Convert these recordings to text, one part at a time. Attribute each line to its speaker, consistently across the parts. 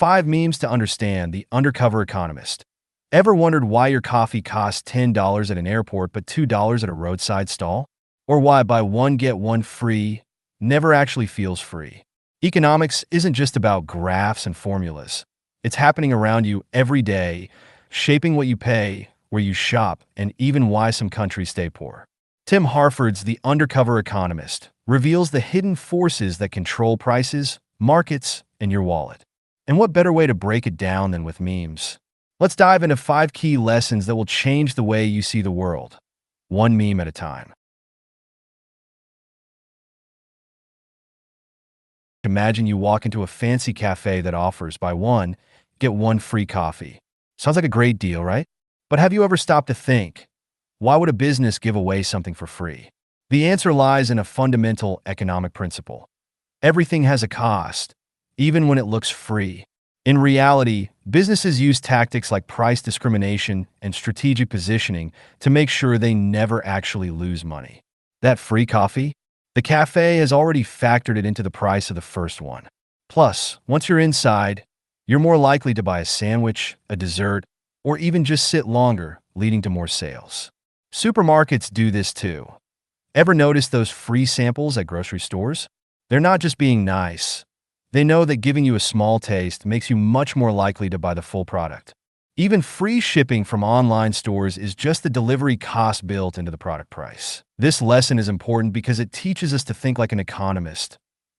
Speaker 1: 5 memes to understand the undercover economist. Ever wondered why your coffee costs $10 at an airport but $2 at a roadside stall? Or why buy one get one free never actually feels free? Economics isn't just about graphs and formulas. It's happening around you every day, shaping what you pay, where you shop, and even why some countries stay poor. Tim Harford's The Undercover Economist reveals the hidden forces that control prices, markets, and your wallet. And what better way to break it down than with memes? Let's dive into 5 key lessons that will change the way you see the world, one meme at a time. Imagine you walk into a fancy cafe that offers buy one, get one free coffee. Sounds like a great deal, right? But have you ever stopped to think, why would a business give away something for free? The answer lies in a fundamental economic principle. Everything has a cost, even when it looks free. In reality, businesses use tactics like price discrimination and strategic positioning to make sure they never actually lose money. That free coffee? The cafe has already factored it into the price of the first one. Plus, once you're inside, you're more likely to buy a sandwich, a dessert, or even just sit longer, leading to more sales. Supermarkets do this too. Ever notice those free samples at grocery stores? They're not just being nice. They know that giving you a small taste makes you much more likely to buy the full product. Even free shipping from online stores is just the delivery cost built into the product price. This lesson is important because it teaches us to think like an economist.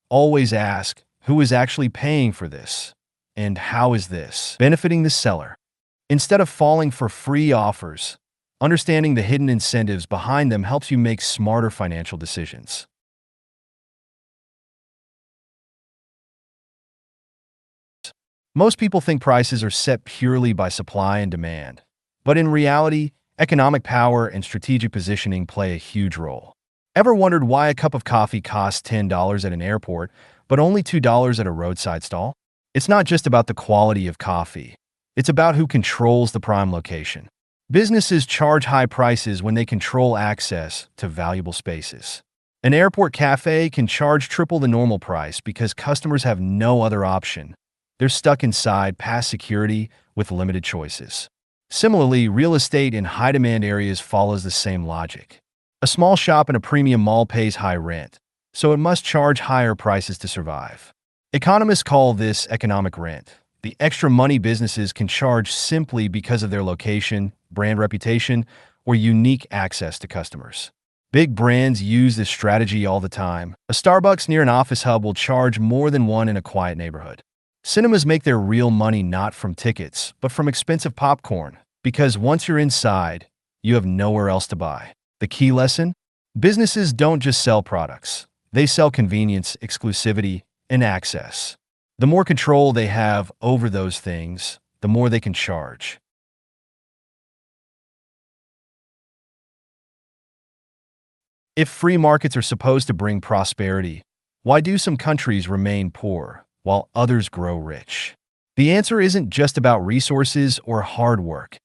Speaker 1: Always ask, who is actually paying for this? And how is this benefiting the seller? Instead of falling for free offers, understanding the hidden incentives behind them helps you make smarter financial decisions. Most people think prices are set purely by supply and demand. But in reality, economic power and strategic positioning play a huge role. Ever wondered why a cup of coffee costs $10 at an airport, but only $2 at a roadside stall? It's not just about the quality of coffee. It's about who controls the prime location. Businesses charge high prices when they control access to valuable spaces. An airport cafe can charge triple the normal price because customers have no other option. They're stuck inside past security with limited choices. Similarly, real estate in high-demand areas follows the same logic. A small shop in a premium mall pays high rent, so it must charge higher prices to survive. Economists call this economic rent, the extra money businesses can charge simply because of their location, brand reputation, or unique access to customers. Big brands use this strategy all the time. A Starbucks near an office hub will charge more than one in a quiet neighborhood. Cinemas make their real money not from tickets, but from expensive popcorn, because once you're inside, you have nowhere else to buy. The key lesson? Businesses don't just sell products. They sell convenience, exclusivity, and access. The more control they have over those things, the more they can charge. If free markets are supposed to bring prosperity, why do some countries remain poor while others grow rich? The answer isn't just about resources or hard work.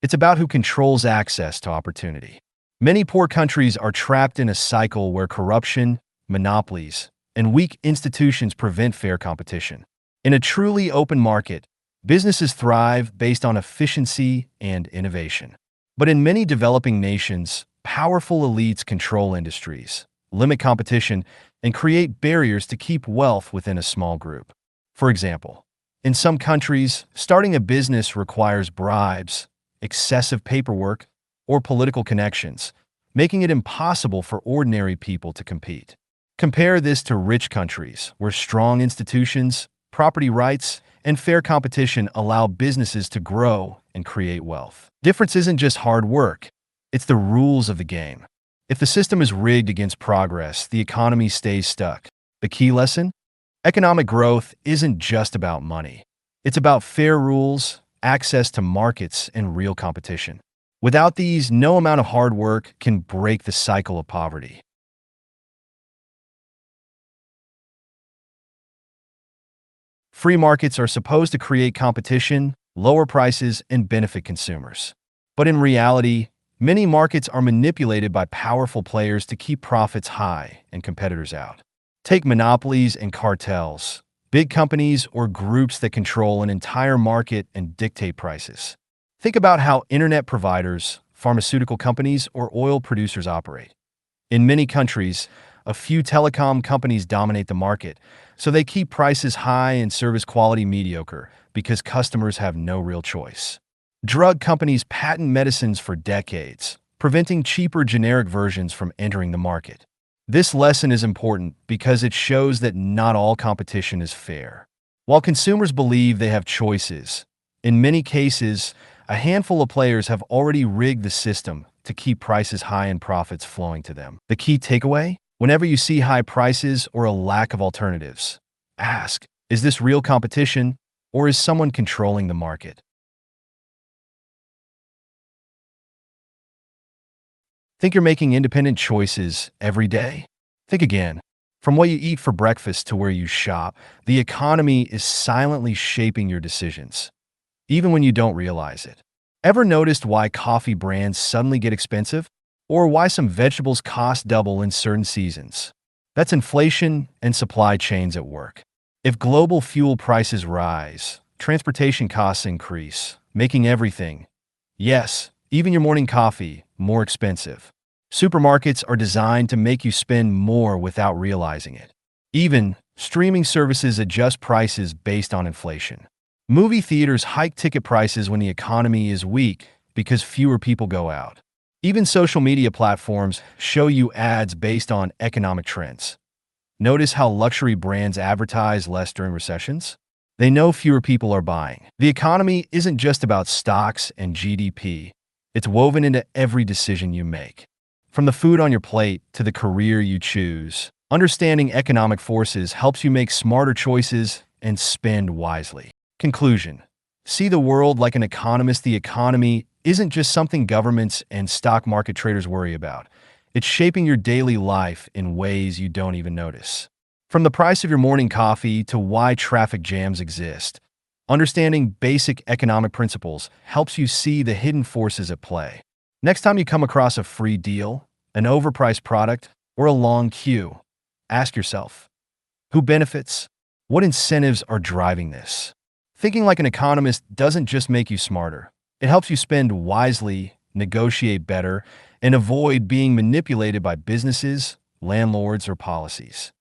Speaker 1: It's about who controls access to opportunity. Many poor countries are trapped in a cycle where corruption, monopolies, and weak institutions prevent fair competition. In a truly open market, businesses thrive based on efficiency and innovation. But in many developing nations, powerful elites control industries, limit competition, and create barriers to keep wealth within a small group. For example, in some countries, starting a business requires bribes, excessive paperwork, or political connections, making it impossible for ordinary people to compete. Compare this to rich countries, where strong institutions, property rights, and fair competition allow businesses to grow and create wealth. Difference isn't just hard work, it's the rules of the game. If the system is rigged against progress, the economy stays stuck. The key lesson? Economic growth isn't just about money. It's about fair rules, access to markets, and real competition. Without these, no amount of hard work can break the cycle of poverty. Free markets are supposed to create competition, lower prices, and benefit consumers. But in reality, many markets are manipulated by powerful players to keep profits high and competitors out. Take monopolies and cartels. big companies or groups that control an entire market and dictate prices. Think about how internet providers, pharmaceutical companies, or oil producers operate. In many countries, a few telecom companies dominate the market, so they keep prices high and service quality mediocre because customers have no real choice. Drug companies patent medicines for decades, preventing cheaper generic versions from entering the market. This lesson is important because it shows that not all competition is fair. While consumers believe they have choices, in many cases, a handful of players have already rigged the system to keep prices high and profits flowing to them. The key takeaway? Whenever you see high prices or a lack of alternatives, ask, is this real competition or is someone controlling the market? Think you're making independent choices every day? Think again. From what you eat for breakfast to where you shop, the economy is silently shaping your decisions, even when you don't realize it. Ever noticed why coffee brands suddenly get expensive? Or why some vegetables cost double in certain seasons? That's inflation and supply chains at work. If global fuel prices rise, transportation costs increase, making everything, yes, even your morning coffee, more expensive. Supermarkets are designed to make you spend more without realizing it. Even streaming services adjust prices based on inflation. Movie theaters hike ticket prices when the economy is weak because fewer people go out. Even social media platforms show you ads based on economic trends. Notice how luxury brands advertise less during recessions? They know fewer people are buying. The economy isn't just about stocks and GDP. It's woven into every decision you make. From the food on your plate to the career you choose, understanding economic forces helps you make smarter choices and spend wisely. Conclusion. See the world like an economist. The economy isn't just something governments and stock market traders worry about. It's shaping your daily life in ways you don't even notice. From the price of your morning coffee to why traffic jams exist, understanding basic economic principles helps you see the hidden forces at play. Next time you come across a free deal, an overpriced product, or a long queue, ask yourself, who benefits? What incentives are driving this? Thinking like an economist doesn't just make you smarter. It helps you spend wisely, negotiate better, and avoid being manipulated by businesses, landlords, or policies.